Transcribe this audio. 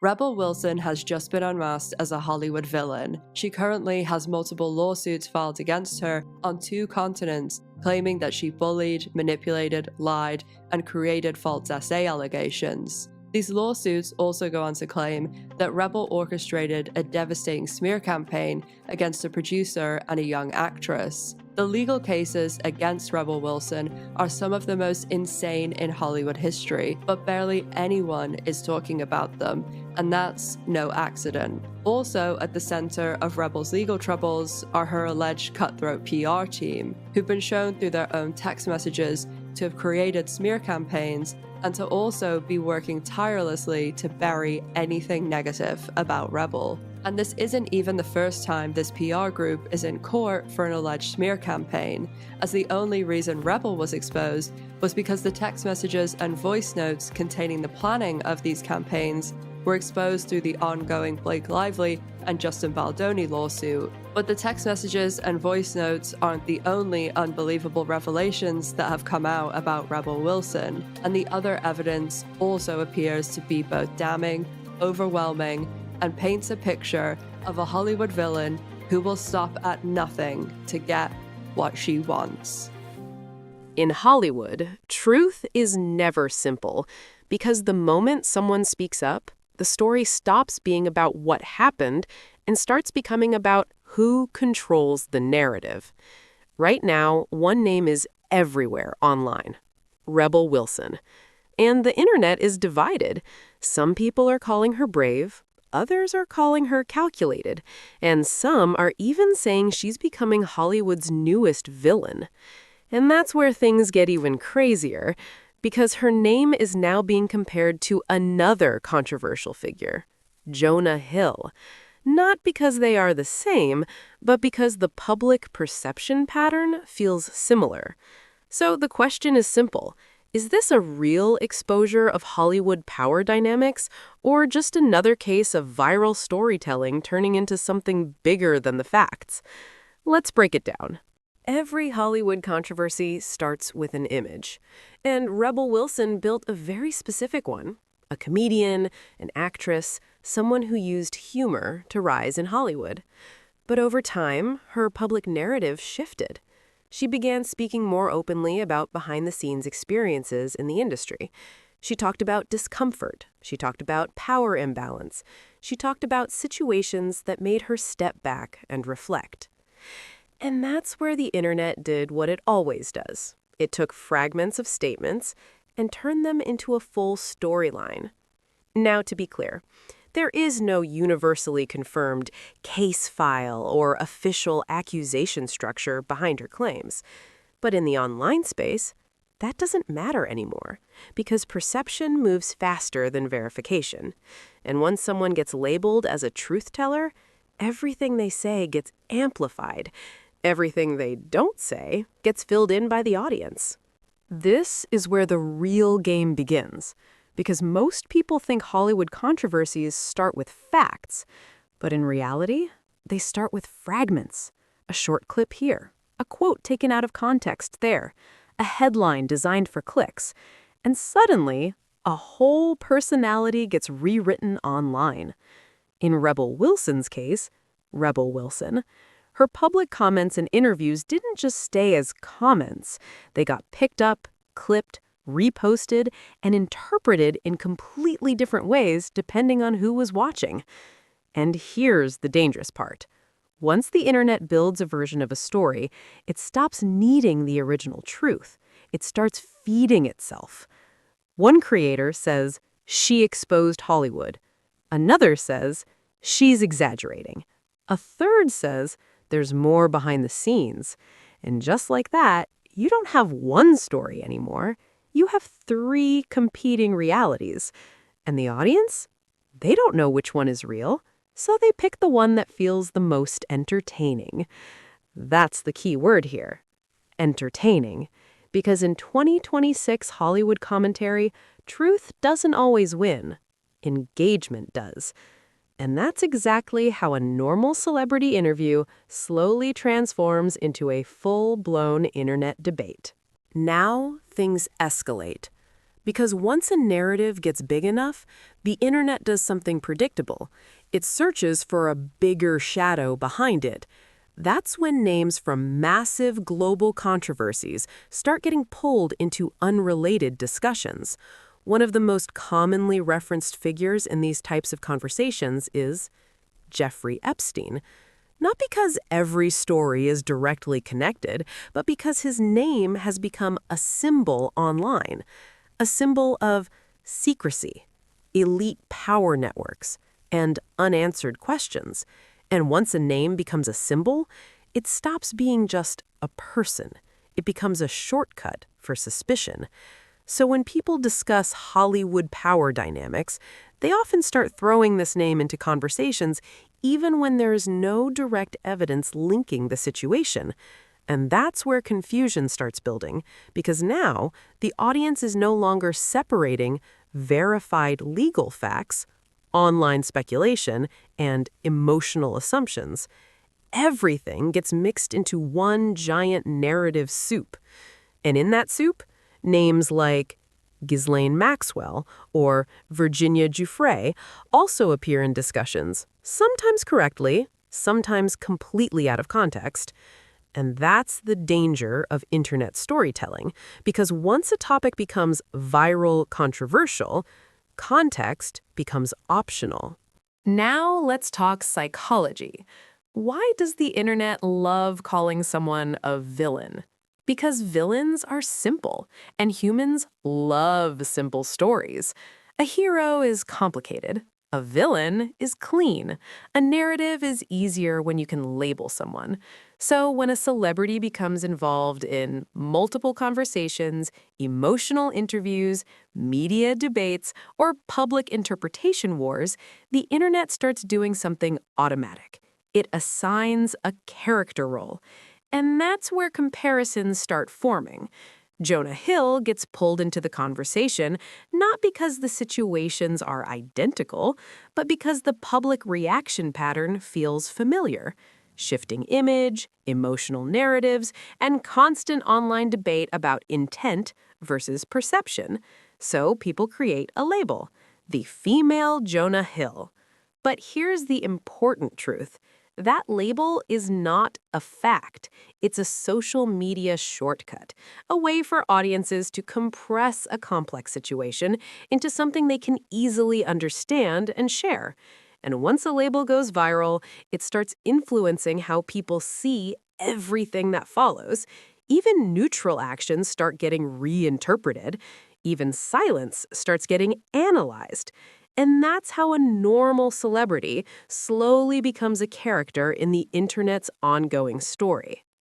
Rebel Wilson has just been unmasked as a Hollywood villain. She currently has multiple lawsuits filed against her on 2 continents, claiming that she bullied, manipulated, lied, and created false essay allegations. These lawsuits also go on to claim that Rebel orchestrated a devastating smear campaign against a producer and a young actress. The legal cases against Rebel Wilson are some of the most insane in Hollywood history, but barely anyone is talking about them, and that's no accident. Also at the center of Rebel's legal troubles are her alleged cutthroat PR team, who've been shown through their own text messages to have created smear campaigns and to also be working tirelessly to bury anything negative about Rebel. And this isn't even the first time this PR group is in court for an alleged smear campaign, as the only reason Rebel was exposed was because the text messages and voice notes containing the planning of these campaigns were exposed through the ongoing Blake Lively and Justin Baldoni lawsuit. But the text messages and voice notes aren't the only unbelievable revelations that have come out about Rebel Wilson, and the other evidence also appears to be both damning, overwhelming, and paints a picture of a Hollywood villain who will stop at nothing to get what she wants. In Hollywood, truth is never simple, because the moment someone speaks up, the story stops being about what happened and starts becoming about who controls the narrative. Right now, one name is everywhere online: Rebel Wilson. And the internet is divided. Some people are calling her brave, others are calling her calculated, and some are even saying she's becoming Hollywood's newest villain. And that's where things get even crazier, because her name is now being compared to another controversial figure, Jonah Hill. Not because they are the same, but because the public perception pattern feels similar. So the question is simple. Is this a real exposure of Hollywood power dynamics, or just another case of viral storytelling turning into something bigger than the facts? Let's break it down. Every Hollywood controversy starts with an image, and Rebel Wilson built a very specific one: a comedian, an actress, someone who used humor to rise in Hollywood. But over time, her public narrative shifted. She began speaking more openly about behind-the-scenes experiences in the industry. She talked about discomfort. She talked about power imbalance. She talked about situations that made her step back and reflect. And that's where the internet did what it always does. It took fragments of statements and turned them into a full storyline. Now, to be clear, there is no universally confirmed case file or official accusation structure behind her claims. But in the online space, that doesn't matter anymore, because perception moves faster than verification. And once someone gets labeled as a truth teller, everything they say gets amplified. Everything they don't say gets filled in by the audience. This is where the real game begins, because most people think Hollywood controversies start with facts, but in reality, they start with fragments. A short clip here, a quote taken out of context there, a headline designed for clicks, and suddenly, a whole personality gets rewritten online. In Rebel Wilson's case, Rebel Wilson, her public comments and interviews didn't just stay as comments. They got picked up, clipped, reposted, and interpreted in completely different ways depending on who was watching. And here's the dangerous part. Once the internet builds a version of a story, it stops needing the original truth. It starts feeding itself. One creator says, "She exposed Hollywood." Another says, "She's exaggerating." A third says, "There's more behind the scenes." And just like that, you don't have one story anymore. You have 3 competing realities. And the audience? They don't know which one is real, so they pick the one that feels the most entertaining. That's the key word here. Entertaining. Because in 2026 Hollywood commentary, truth doesn't always win. Engagement does. And that's exactly how a normal celebrity interview slowly transforms into a full-blown internet debate. Now, things escalate. Because once a narrative gets big enough, the internet does something predictable. It searches for a bigger shadow behind it. That's when names from massive global controversies start getting pulled into unrelated discussions. One of the most commonly referenced figures in these types of conversations is Jeffrey Epstein. Not because every story is directly connected, but because his name has become a symbol online. A symbol of secrecy, elite power networks, and unanswered questions. And once a name becomes a symbol, it stops being just a person. It becomes a shortcut for suspicion. So when people discuss Hollywood power dynamics, they often start throwing this name into conversations even when there is no direct evidence linking the situation. And that's where confusion starts building, because now the audience is no longer separating verified legal facts, online speculation, and emotional assumptions. Everything gets mixed into one giant narrative soup. And in that soup, names like Ghislaine Maxwell or Virginia Giuffre also appear in discussions, sometimes correctly, sometimes completely out of context. And that's the danger of internet storytelling, because once a topic becomes viral controversial, context becomes optional. Now let's talk psychology. Why does the internet love calling someone a villain? Because villains are simple, and humans love simple stories. A hero is complicated. A villain is clean. A narrative is easier when you can label someone. So when a celebrity becomes involved in multiple conversations, emotional interviews, media debates, or public interpretation wars, the internet starts doing something automatic. It assigns a character role. And that's where comparisons start forming. Jonah Hill gets pulled into the conversation not because the situations are identical, but because the public reaction pattern feels familiar. Shifting image, emotional narratives, and constant online debate about intent versus perception. So people create a label, the female Jonah Hill. But here's the important truth. That label is not a fact. It's a social media shortcut, a way for audiences to compress a complex situation into something they can easily understand and share. And once a label goes viral, it starts influencing how people see everything that follows. Even neutral actions start getting reinterpreted. Even silence starts getting analyzed. And that's how a normal celebrity slowly becomes a character in the internet's ongoing story.